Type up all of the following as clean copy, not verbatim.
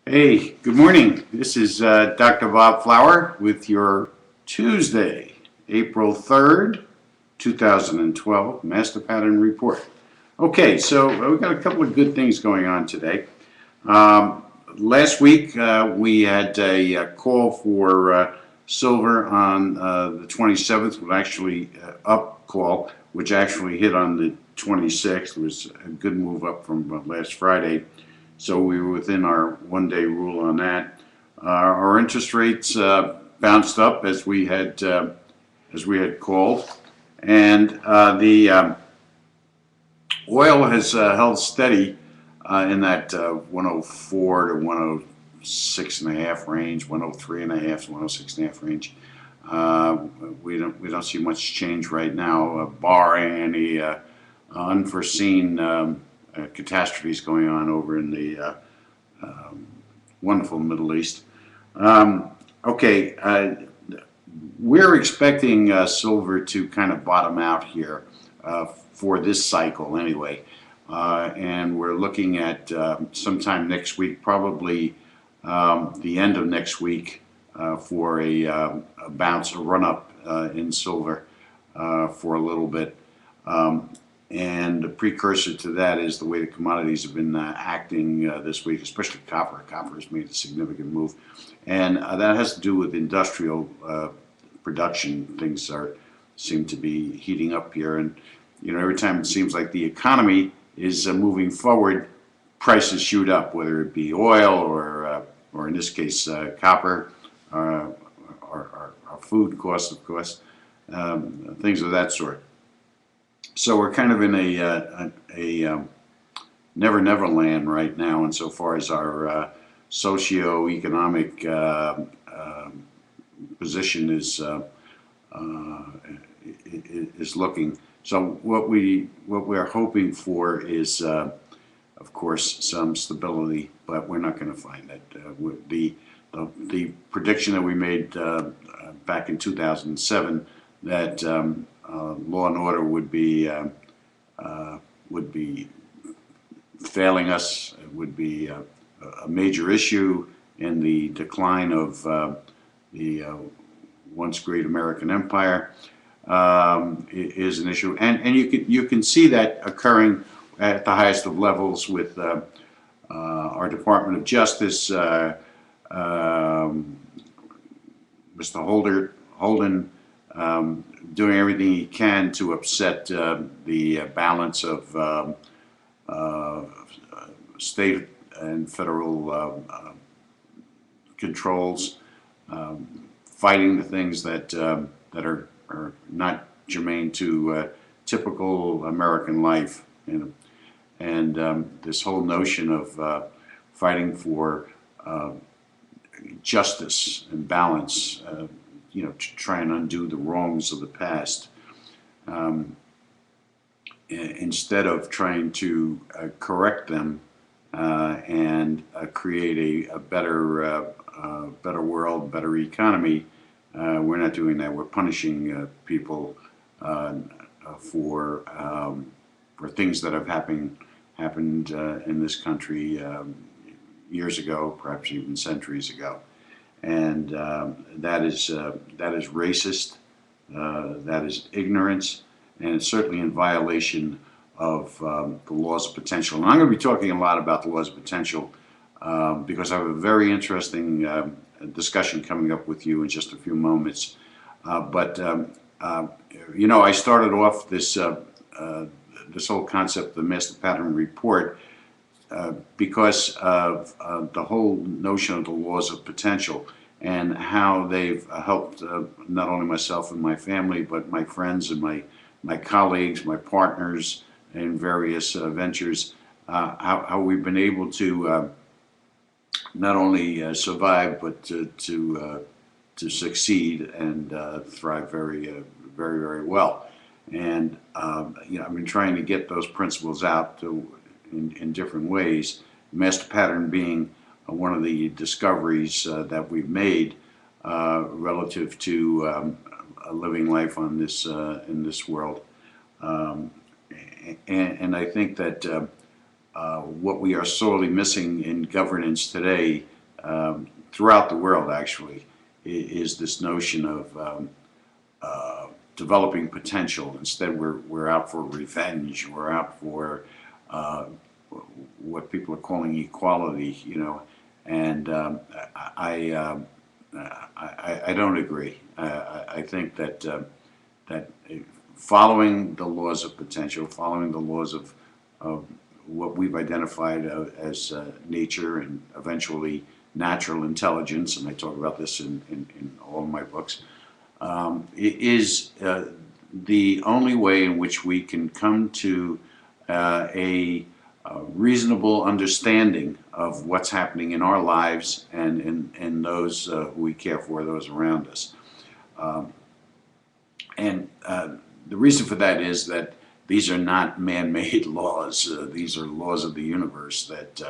Hey, good morning. This is Dr. Bob Flower with your Tuesday, April 3rd, 2012 Master Pattern Report. Okay, so we've got a couple of good things going on today. Last week we had a call for silver on the 27th, which actually up call, which actually hit on the 26th. It was a good move up from last Friday. So we were within our one-day rule on that. Our interest rates bounced up as we had called, and the oil has held steady in that 104 to 106 and a half range, 103 and a half to 106 and a half range. We don't see much change right now, barring any unforeseen catastrophes going on over in the wonderful Middle East. Okay, we're expecting silver to kind of bottom out here for this cycle anyway. And we're looking at sometime next week, probably the end of next week, for a bounce, a run-up in silver for a little bit. And the precursor to that is the way the commodities have been acting this week, especially copper. Copper has made a significant move. And that has to do with industrial production. Things seem to be heating up here. And, you know, every time it seems like the economy is moving forward, prices shoot up, whether it be oil or in this case, copper, or food costs, of course, things of that sort. So we're kind of in a never never land right now, insofar as our socio-economic position is looking. So what we're hoping for is, of course, some stability, but we're not going to find that. The prediction that we made back in 2007 that law and order would be failing us, it would be a major issue in the decline of the once great American empire, is an issue, and you can see that occurring at the highest of levels with our Department of Justice, Mr. Holden. Doing everything he can to upset the balance of state and federal controls, fighting the things that are not germane to typical American life, and this whole notion of fighting for justice and balance. You know, to try and undo the wrongs of the past, instead of trying to correct them and create a better world, better economy. We're not doing that. We're punishing people for things that have happened in this country years ago, perhaps even centuries ago. And that is racist, that is ignorance, and it's certainly in violation of the laws of potential. And I'm going to be talking a lot about the laws of potential because I have a very interesting discussion coming up with you in just a few moments. You know, I started off this this whole concept of the Master Pattern Report because of the whole notion of the laws of potential and how they've helped not only myself and my family, but my friends and my colleagues, my partners in various ventures, how we've been able to not only survive, but to succeed and thrive very, very well. And you know, I've been trying to get those principles out in different ways. Master pattern being one of the discoveries that we've made relative to living life on this in this world, and I think that what we are sorely missing in governance today throughout the world actually is this notion of developing potential. Instead, we're out for revenge. We're out for what people are calling equality, and I don't agree. I think that following the laws of potential, following the laws of what we've identified as nature and eventually natural intelligence, and I talk about this in all of my books, is the only way in which we can come to a reasonable understanding of what's happening in our lives and in those who we care for, those around us. And the reason for that is that these are not man-made laws. These are laws of the universe that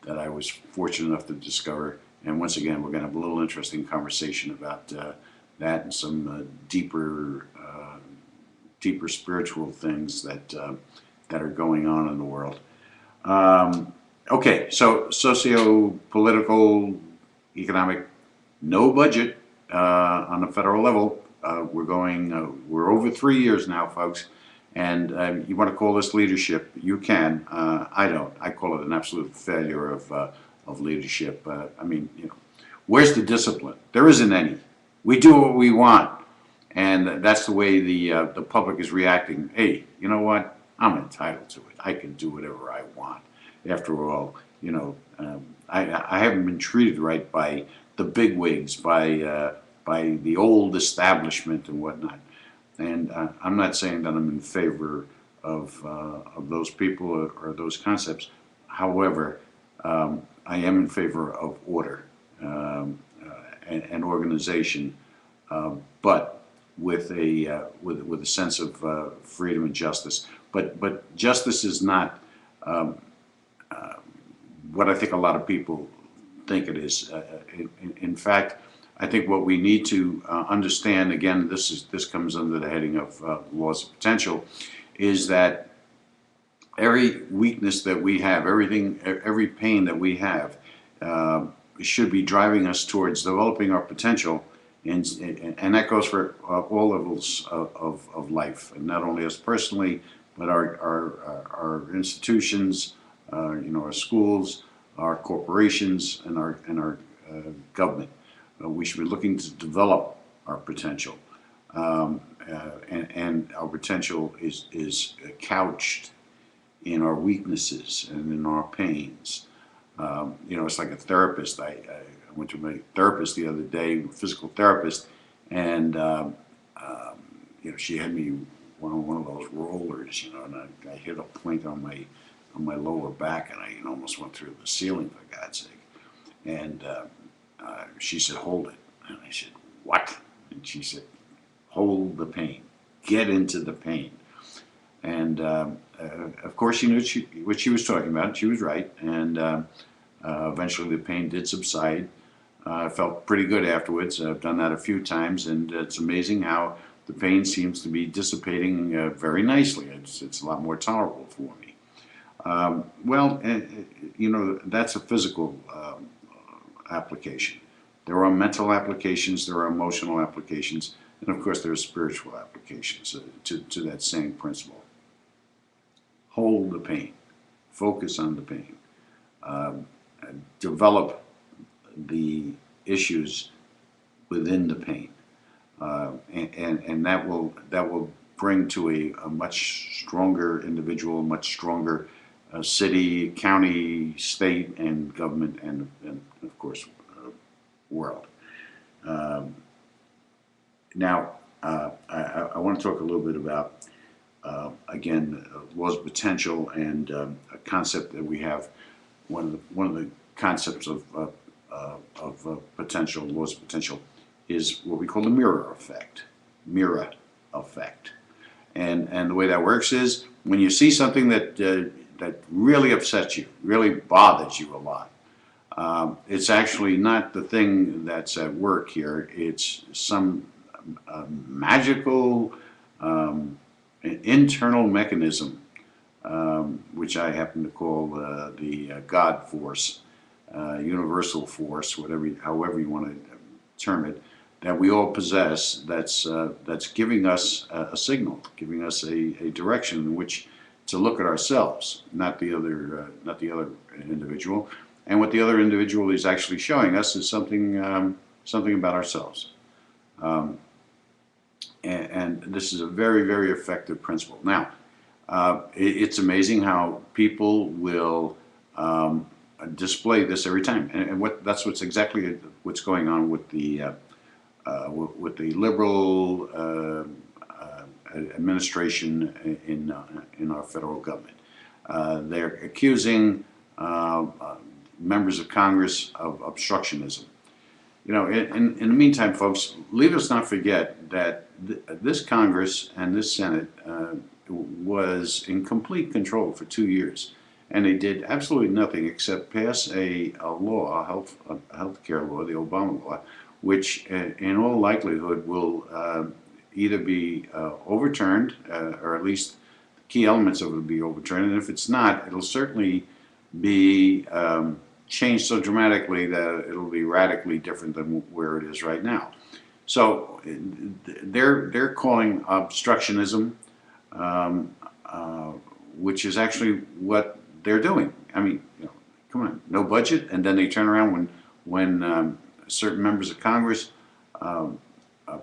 I was fortunate enough to discover. And once again, we're going to have a little interesting conversation about that and some deeper spiritual things that are going on in the world. Okay, so socio-political, economic, no budget on the federal level. We're over 3 years now, folks. And you want to call this leadership, you can. I don't. I call it an absolute failure of leadership. I mean, where's the discipline? There isn't any. We do what we want, and that's the way the public is reacting. Hey, you know what? I'm entitled to it. I can do whatever I want. After all, I haven't been treated right by the bigwigs, by the old establishment and whatnot. And I'm not saying that I'm in favor of those people or those concepts. However, I am in favor of order and organization, but with a sense of freedom and justice. But justice is not what I think a lot of people think it is. In fact, I think what we need to understand, again, this comes under the heading of laws of potential, is that every weakness that we have, every pain that we have, should be driving us towards developing our potential, and that goes for all levels of life, and not only us personally, but our institutions, our schools, our corporations, and our government. We should be looking to develop our potential, and our potential is couched in our weaknesses and in our pains. It's like a therapist. I went to my therapist the other day, physical therapist, and she had me one of those rollers, and I hit a point on my lower back, and I almost went through the ceiling, for God's sake. And she said, "Hold it." And I said, "What?" And she said, "Hold the pain. Get into the pain." And of course, she knew what she was talking about. She was right. And eventually the pain did subside. I felt pretty good afterwards. I've done that a few times, and it's amazing how the pain seems to be dissipating very nicely. It's a lot more tolerable for me. That's a physical application. There are mental applications, there are emotional applications, and of course there are spiritual applications to that same principle. Hold the pain. Focus on the pain. Develop the issues within the pain. And that will bring to a much stronger individual, much stronger city, county, state, and government, and of course, world. Now, I want to talk a little bit about, again, laws of potential, and a concept that we have. One of the concepts of potential, laws of potential, is what we call the mirror effect. Mirror effect. And the way that works is when you see something that really upsets you, really bothers you a lot, it's actually not the thing that's at work here. It's some magical internal mechanism, which I happen to call the God force, universal force, however you want to term it, that we all possess. That's giving us a signal, giving us a direction in which to look at ourselves, not the other individual. And what the other individual is actually showing us is something about ourselves. And this is a very, very effective principle. Now, it's amazing how people will display this every time, and that's exactly what's going on with the liberal administration in our federal government. They're accusing members of Congress of obstructionism. You know, in the meantime, folks, let us not forget that this Congress and this Senate was in complete control for 2 years, and they did absolutely nothing except pass a law, a health care law, the Obama law, which in all likelihood will either be overturned, or at least key elements of it will be overturned, and if it's not, it'll certainly be changed so dramatically that it'll be radically different than where it is right now. So they're calling obstructionism, which is actually what they're doing. I mean, you know, come on, no budget, and then they turn around when certain members of Congress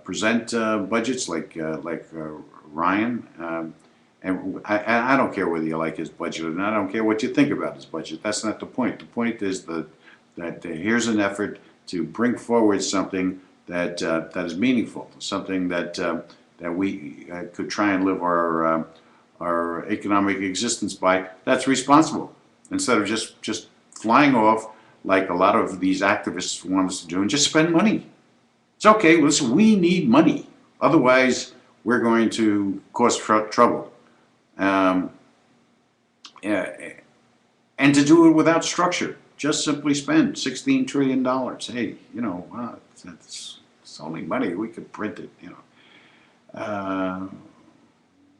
present budgets like Ryan. And I don't care whether you like his budget or not. I don't care what you think about his budget. That's not the point. The point is that here's an effort to bring forward something that is meaningful, something that we could try and live our economic existence by. That's responsible, instead of just flying off like a lot of these activists want us to do and just spend money. It's okay. Listen, we need money. Otherwise, we're going to cause trouble. And to do it without structure, just simply spend $16 trillion. Hey, you know, it's only money. We could print it, you know.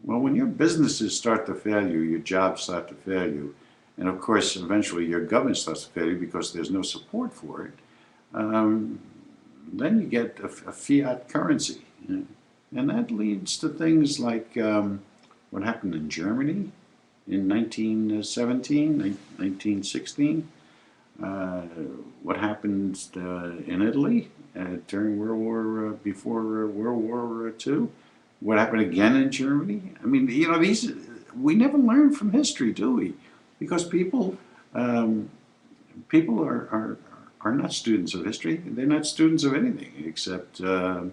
Well, when your businesses start to fail you, your jobs start to fail you, and of course, eventually your government starts to fail you because there's no support for it, then you get a fiat currency. You know? And that leads to things like what happened in Germany in 1917, 1916, what happened in Italy during before World War II, what happened again in Germany. I mean, you know, we never learn from history, do we? Because people are not students of history. They're not students of anything except their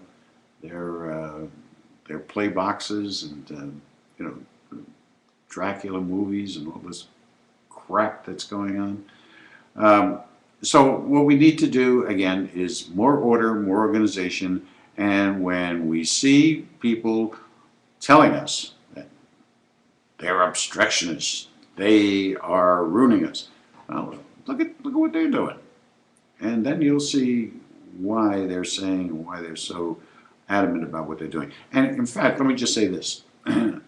play boxes and you know, Dracula movies and all this crap that's going on. So what we need to do, again, is more order, more organization, and when we see people telling us that they're obstructionists, they are ruining us, well, look at what they're doing. And then you'll see why they're saying, why they're so adamant about what they're doing. And in fact, let me just say this. The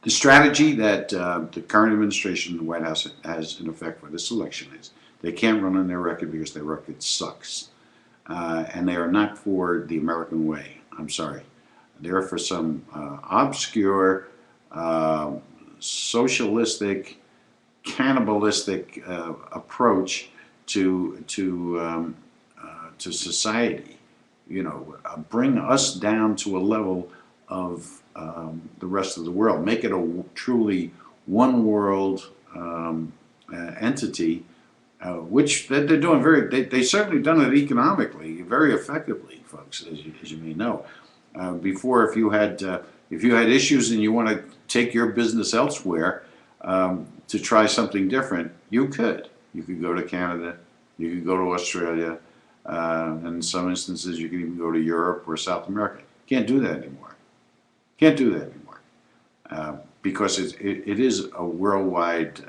strategy that the current administration in the White House has in effect for this election is they can't run on their record because their record sucks. And they are not for the American way. I'm sorry. They're for some obscure, socialistic, cannibalistic approach to society. You know, bring us down to a level of the rest of the world. Make it a truly one world entity, which they're doing they certainly done it economically very effectively, folks, as you may know. Before, if you had issues and you want to take your business elsewhere to try something different, you could. You could go to Canada, you could go to Australia, and in some instances you can even go to Europe or South America. Can't do that anymore. Can't do that anymore because it is a worldwide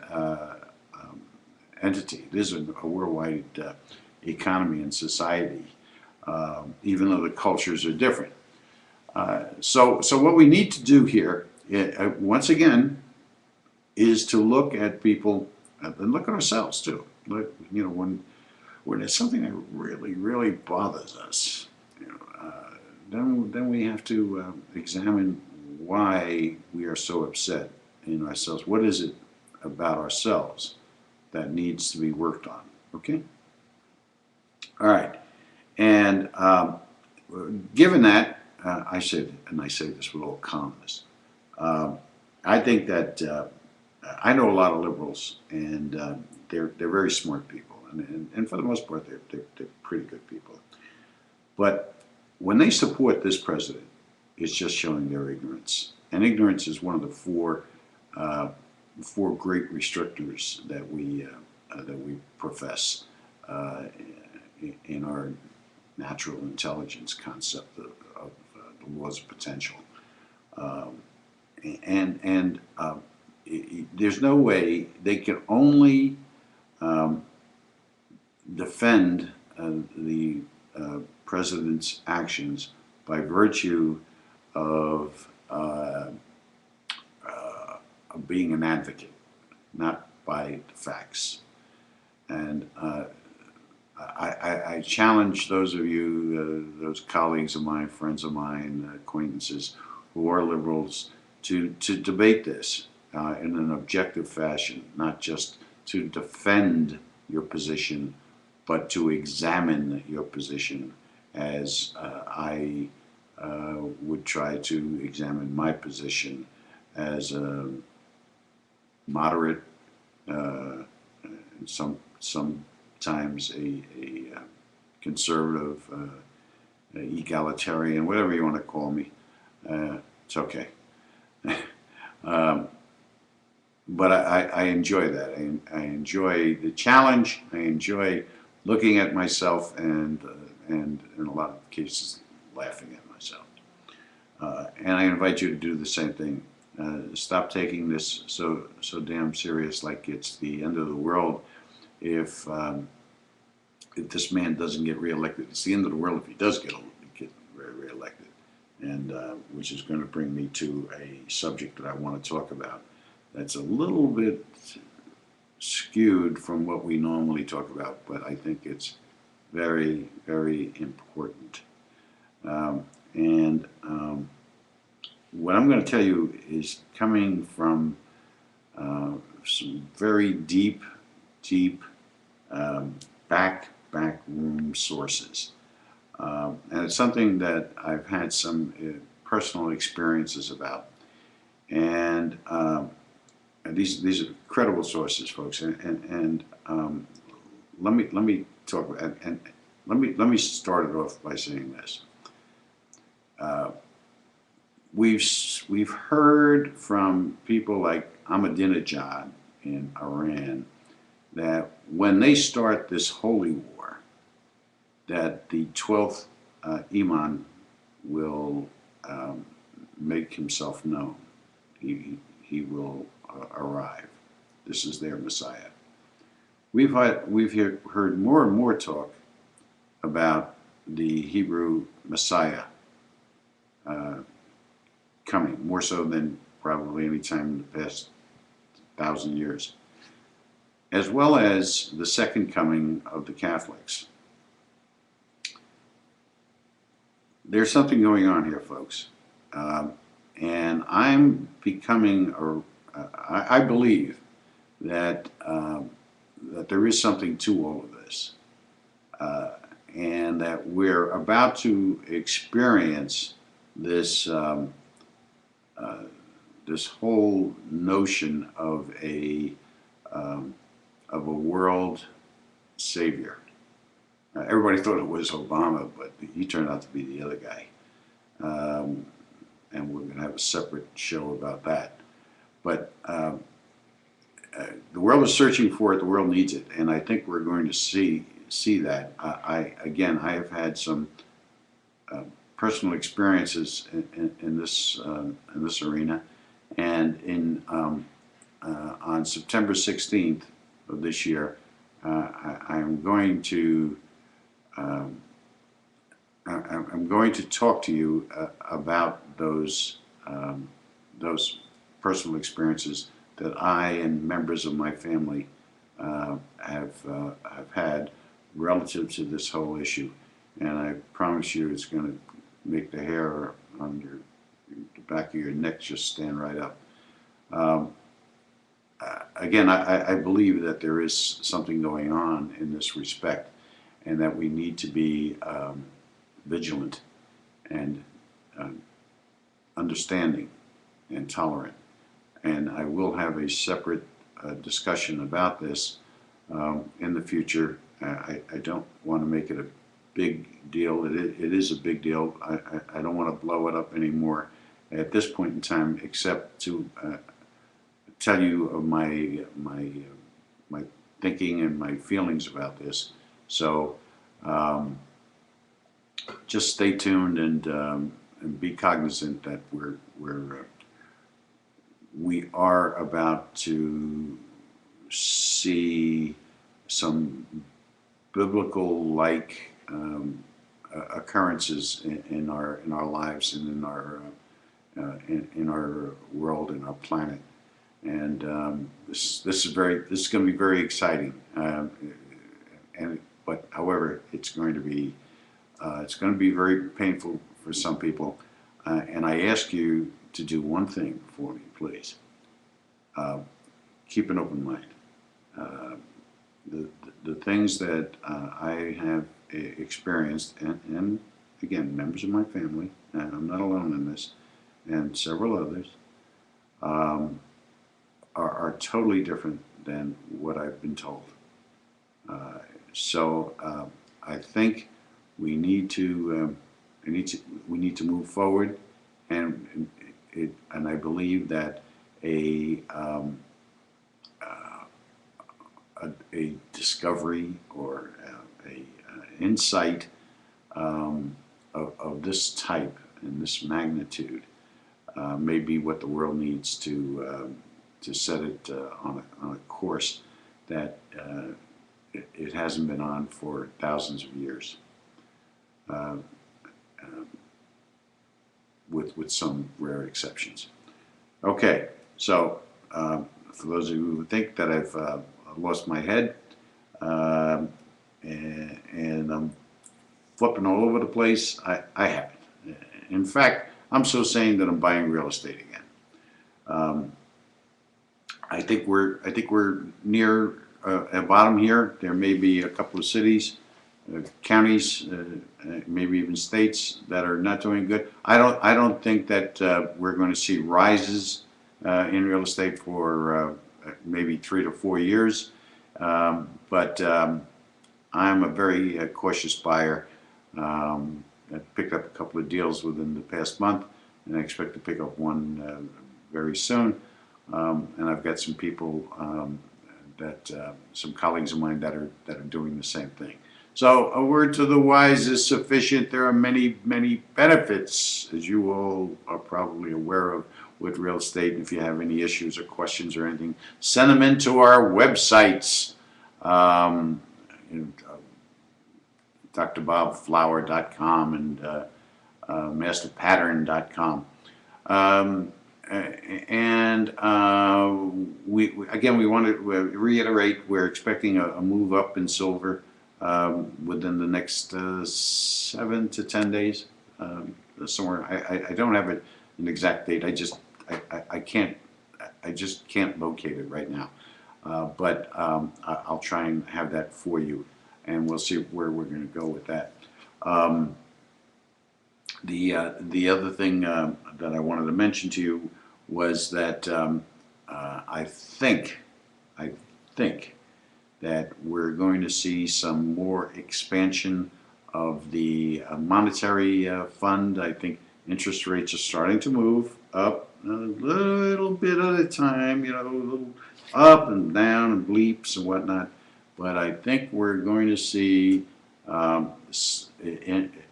entity. It is a worldwide economy and society, even though the cultures are different. So what we need to do here, once again, is to look at people and look at ourselves too. When it's something that really bothers us, then we have to examine why we are so upset in ourselves. What is it about ourselves that needs to be worked on? Okay. All right. And given that, I said, and I say this with all calmness, I think that I know a lot of liberals, and they're very smart people, and for the most part, they're pretty good people. But when they support this president, it's just showing their ignorance, and ignorance is one of the four great restrictors that we profess in our natural intelligence concept of the laws of potential. Um, and there's no way they can only um, defend the president's actions by virtue of being an advocate, not by the facts. And I challenge those of you, those colleagues of mine, friends of mine, acquaintances who are liberals, to debate this in an objective fashion, not just to defend your position, but to examine your position as I would try to examine my position as a moderate, sometimes a conservative, egalitarian, whatever you want to call me. It's okay. But I enjoy that. I enjoy the challenge. I enjoy looking at myself and in a lot of cases laughing at myself. And I invite you to do the same thing. Stop taking this so damn serious, like it's the end of the world if this man doesn't get reelected. It's the end of the world if he does get reelected, and which is going to bring me to a subject that I want to talk about. That's a little bit skewed from what we normally talk about, but I think it's very, very important. And what I'm going to tell you is coming from some very deep backroom sources. And it's something that I've had some personal experiences about. And these are credible sources, folks. And let me talk and let me start it off by saying this. We've heard from people like Ahmadinejad in Iran that when they start this holy war, that the 12th Imam will make himself known. He will arrive. This is their Messiah. We've heard more and more talk about the Hebrew Messiah coming, more so than probably any time in the past 1,000 years, as well as the second coming of the Catholics. There's something going on here, folks, and I'm becoming, I believe that that there is something to all of this, and that we're about to experience this this whole notion of a world savior. Everybody thought it was Obama, but he turned out to be the other guy. And we're going to have a separate show about that. But the world is searching for it. The world needs it, and I think we're going to see that. I have had some personal experiences in this arena, and on September 16th of this year, I'm going to talk to you about those personal experiences that I and members of my family have had relative to this whole issue, and I promise you, it's going to make the hair on the back of your neck just stand right up. Um, Again, I believe that there is something going on in this respect, and that we need to be vigilant and understanding and tolerant. And I will have a separate discussion about this in the future. I don't want to make it a big deal. It is a big deal. I don't want to blow it up anymore at this point in time, except to tell you of my thinking and my feelings about this. So just stay tuned and be cognizant that we are about to see some biblical-like occurrences in our lives and in our world, in our planet. And this is going to be very exciting. But however, it's going to be very painful for some people. And I ask you to do one thing for me, please. Keep an open mind. The things that I have experienced, and again, members of my family, and I'm not alone in this, and several others, are totally different than what I've been told. So I think we need to move forward, and I believe that a discovery or a insight of this type and this magnitude may be what the world needs to set it on a course that it hasn't been on for thousands of years, with some rare exceptions. Okay, so for those of you who think that I've lost my head and I'm flipping all over the place, I haven't. In fact, I'm so sane that I'm buying real estate again. I think we're near a bottom here. There may be a couple of cities, counties, maybe even states that are not doing good. I don't think that we're going to see rises in real estate for maybe 3 to 4 years. But I'm a very cautious buyer. I picked up a couple of deals within the past month, and I expect to pick up one very soon. And I've got some people some colleagues of mine that are doing the same thing. So a word to the wise is sufficient. There are many benefits, as you all are probably aware of, with real estate. And if you have any issues or questions or anything, send them into our websites. drbobflower.com and masterpattern.com. We want to reiterate, we're expecting a move up in silver within the next 7 to 10 days, somewhere. I don't have an exact date. I just can't locate it right now. But I'll try and have that for you, and we'll see where we're going to go with that. The other thing that I wanted to mention to you was that I think that we're going to see some more expansion of the monetary fund. I think interest rates are starting to move up a little bit at a time, a little up and down and bleeps and whatnot. But I think we're going to see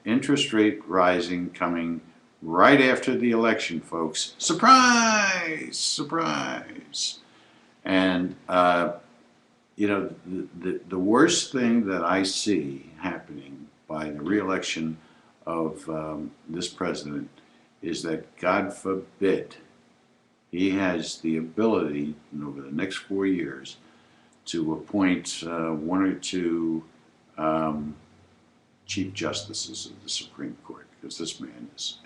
interest rate rising coming right after the election, folks. Surprise! Surprise! And the worst thing that I see happening by the re-election of this president is that, God forbid, he has the ability over the next 4 years to appoint one or two Chief Justices of the Supreme Court, because this man is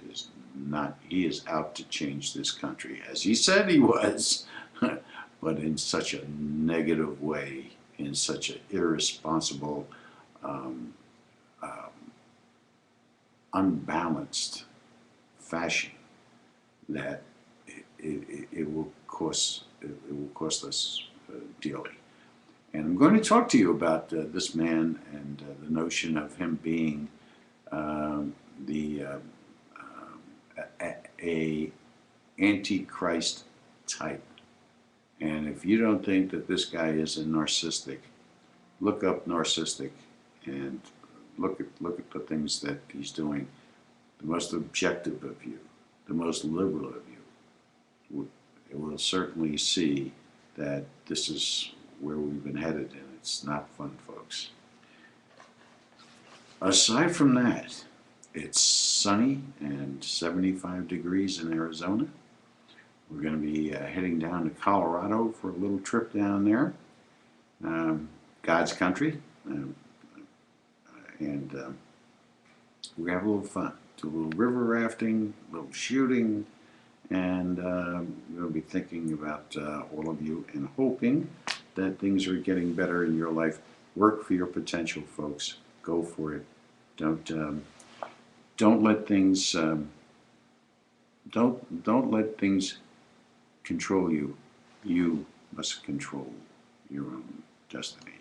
not, he is out to change this country, as he said he was, but in such a negative way, in such an irresponsible, um, um, unbalanced fashion that it will cost us dearly. And I'm going to talk to you about this man and the notion of him being a antichrist type. And if you don't think that this guy is a narcissistic, look up narcissistic and look at the things that he's doing. The most objective of you, the most liberal of you, will certainly see that this is where we've been headed, and it's not fun, folks. Aside from that, it's sunny and 75 degrees in Arizona. We're going to be heading down to Colorado for a little trip down there. God's country. And we have a little fun. Do a little river rafting, a little shooting, and we'll be thinking about all of you and hoping that things are getting better in your life. Work for your potential, folks. Go for it. Don't let things don't let things control you. You must control your own destiny.